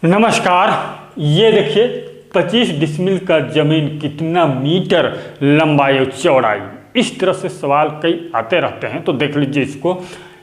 नमस्कार। ये देखिए 25 डिसमिल का जमीन कितना मीटर लंबाई और चौड़ाई, इस तरह से सवाल कई आते रहते हैं। तो देख लीजिए इसको।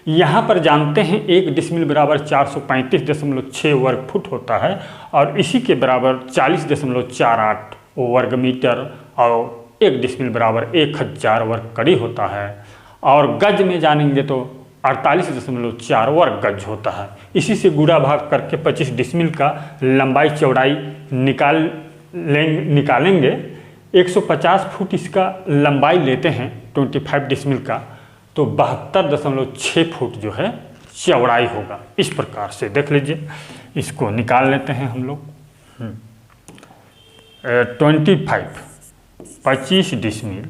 यहाँ पर जानते हैं 1 डिसमिल बराबर 435.6 वर्ग फुट होता है और इसी के बराबर 40.48 वर्ग मीटर और 1 डिसमिल बराबर 1000 वर्ग कड़ी होता है। और गज में जानेंगे तो 48.4 वर्ग गज होता है। इसी से गुणा भाग करके 25 डिसमिल का लंबाई चौड़ाई निकालेंगे। 150 फुट इसका लंबाई लेते हैं 25 डिसमिल का, तो 72.6 फुट जो है चौड़ाई होगा। इस प्रकार से देख लीजिए, इसको निकाल लेते हैं हम लोग। 25 डिसमिल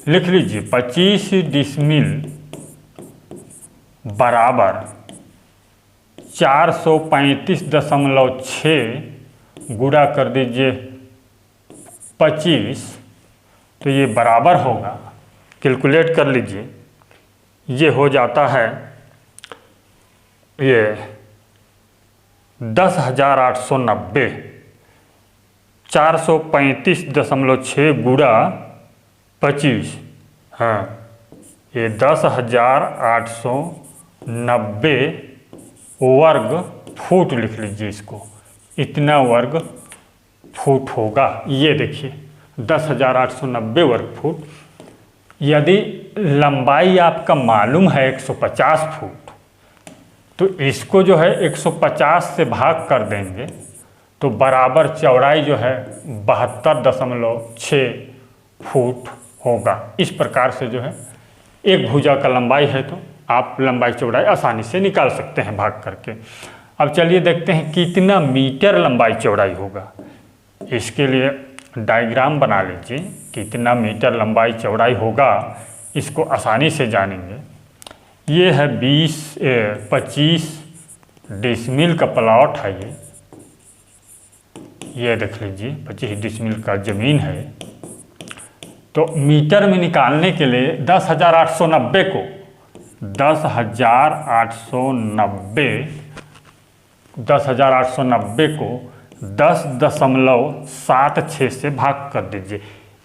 लिख लीजिए। 25 डिसमिल बराबर 435.6 गुणा कर दीजिए 25, तो ये बराबर होगा, कैलकुलेट कर लीजिए, ये हो जाता है ये 10,890। 435.6 गुणा 25, हाँ ये 10,890 वर्ग फुट लिख लीजिए इसको। इतना वर्ग फुट होगा। ये देखिए 10,890 वर्ग फुट। यदि लंबाई आपका मालूम है 150 फुट, तो इसको जो है 150 से भाग कर देंगे तो बराबर चौड़ाई जो है 72.6 फुट होगा। इस प्रकार से जो है एक भुजा का लंबाई है तो आप लंबाई चौड़ाई आसानी से निकाल सकते हैं भाग करके। अब चलिए देखते हैं कितना मीटर लंबाई चौड़ाई होगा। इसके लिए डायग्राम बना लीजिए, कितना मीटर लंबाई चौड़ाई होगा इसको आसानी से जानेंगे। ये है 25 डिसमिल का प्लॉट है। ये देख लीजिए 25 डिसमिल का ज़मीन है। तो मीटर में निकालने के लिए 10,890 को 10,890 को 10.76 से भाग कर दीजिए।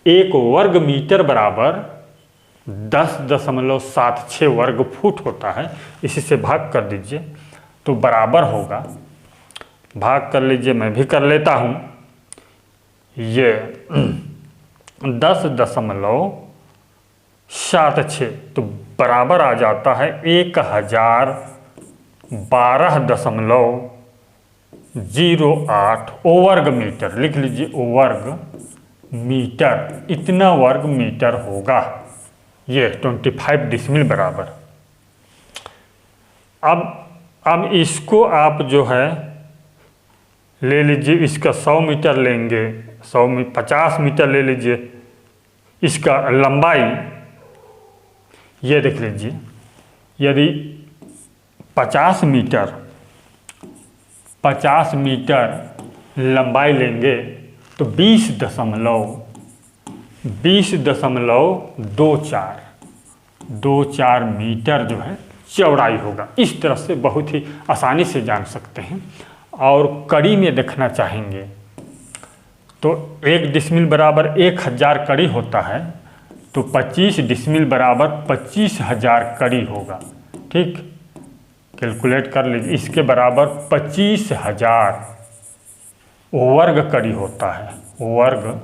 1 वर्ग मीटर बराबर 10.76 वर्ग फुट होता है। इसी से भाग कर दीजिए तो बराबर होगा, भाग कर लीजिए, मैं भी कर लेता हूँ। ये 10.76 तो बराबर आ जाता है 1012.08 वर्ग मीटर। लिख लीजिए वर्ग मीटर, इतना वर्ग मीटर होगा। ये 25 डिसमिल बराबर। अब इसको आप जो है ले लीजिए, इसका 100 मीटर लेंगे, 100 में 50 मीटर ले लीजिए इसका लंबाई। ये देख लीजिए, यदि 50 मीटर लंबाई लेंगे तो 20.24 मीटर जो है चौड़ाई होगा। इस तरह से बहुत ही आसानी से जान सकते हैं। और कड़ी में देखना चाहेंगे तो 1 डिसमिल बराबर 1000 कड़ी होता है, तो 25 डिसमिल बराबर 25,000 कड़ी होगा। ठीक, कैलकुलेट कर लीजिए। इसके बराबर 25,000 वर्ग कड़ी होता है, वर्ग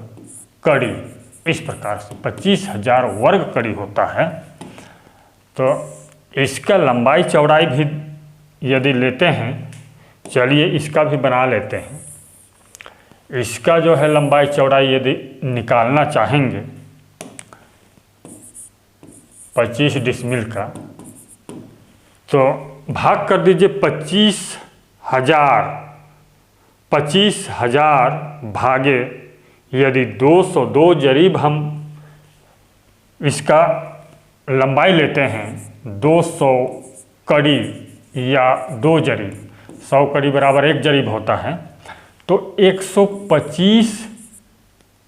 कड़ी। इस प्रकार से 25,000 वर्ग कड़ी होता है। तो इसका लंबाई चौड़ाई भी यदि लेते हैं, चलिए इसका भी बना लेते हैं। इसका जो है लंबाई चौड़ाई यदि निकालना चाहेंगे 25 डिसमिल का, तो भाग कर दीजिए 25,000 भागे यदि 202 जरीब हम इसका लंबाई लेते हैं 200 कड़ी या 2 जरीब, 100 कड़ी बराबर 1 जरीब होता है, तो 125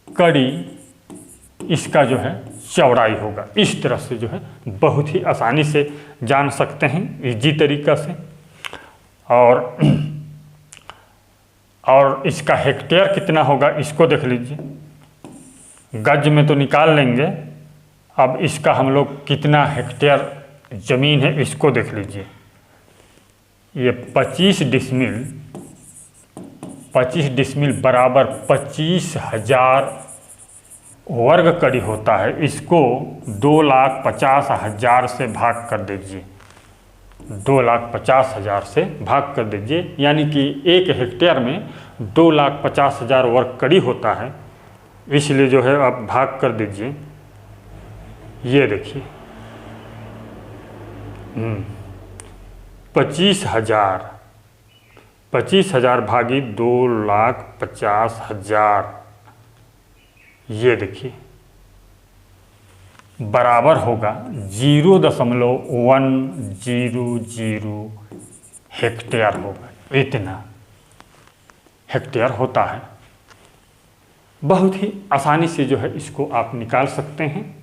कड़ी इसका जो है चौड़ाई होगा। इस तरह से जो है बहुत ही आसानी से जान सकते हैं, इजी तरीका से। और और इसका हेक्टेयर कितना होगा इसको देख लीजिए। गज में तो निकाल लेंगे, अब इसका हम लोग कितना हेक्टेयर ज़मीन है इसको देख लीजिए। ये 25 डिसमिल बराबर 25,000 वर्ग कड़ी होता है। इसको 2,50,000 से भाग कर दीजिए, 2,50,000 से भाग कर दीजिए, यानी कि 1 हेक्टेयर में 2,50,000 वर्ग कड़ी होता है। इसलिए जो है आप भाग कर दीजिए। ये देखिए 25,000 भागी 2,50,000, ये देखिए बराबर होगा 0.100 हेक्टेयर होगा। इतना हेक्टेयर होता है। बहुत ही आसानी से जो है इसको आप निकाल सकते हैं।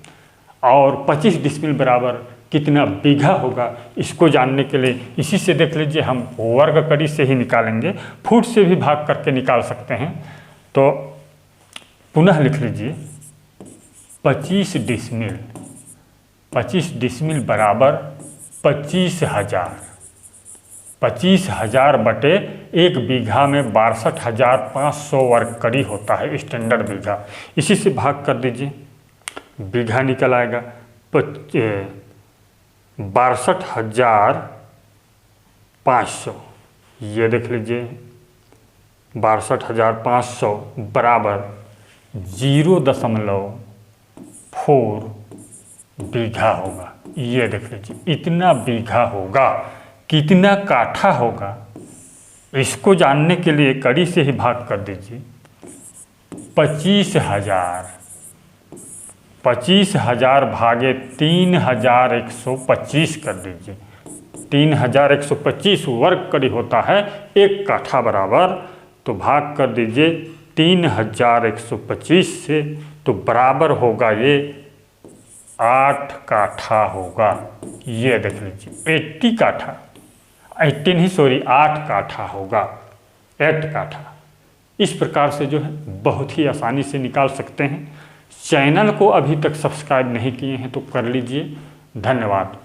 और 25 डिसमिल बराबर कितना बीघा होगा इसको जानने के लिए इसी से देख लीजिए, हम वर्ग कड़ी से ही निकालेंगे, फुट से भी भाग करके निकाल सकते हैं। तो पुनः लिख लीजिए 25 डिसमिल बराबर 25,000 बटे 1 बीघा में 62,500 वर्ग कड़ी होता है, स्टैंडर्ड बीघा। इसी से भाग कर दीजिए, बीघा निकल आएगा 62,500। ये देख लीजिए 62,500 बराबर 0.4 बीघा होगा। ये देख लीजिए इतना बीघा होगा। कितना काठा होगा इसको जानने के लिए कड़ी से ही भाग कर दीजिए। 25,000 भागे 3,125 कर दीजिए। 3,125 वर्ग कड़ी होता है 1 काठा बराबर। तो भाग कर दीजिए 3,125 से, तो बराबर होगा ये 8 काठा होगा। ये देख लीजिए 8 काठा होगा, 8 काठा। इस प्रकार से जो है बहुत ही आसानी से निकाल सकते हैं। चैनल को अभी तक सब्सक्राइब नहीं किए हैं तो कर लीजिए। धन्यवाद।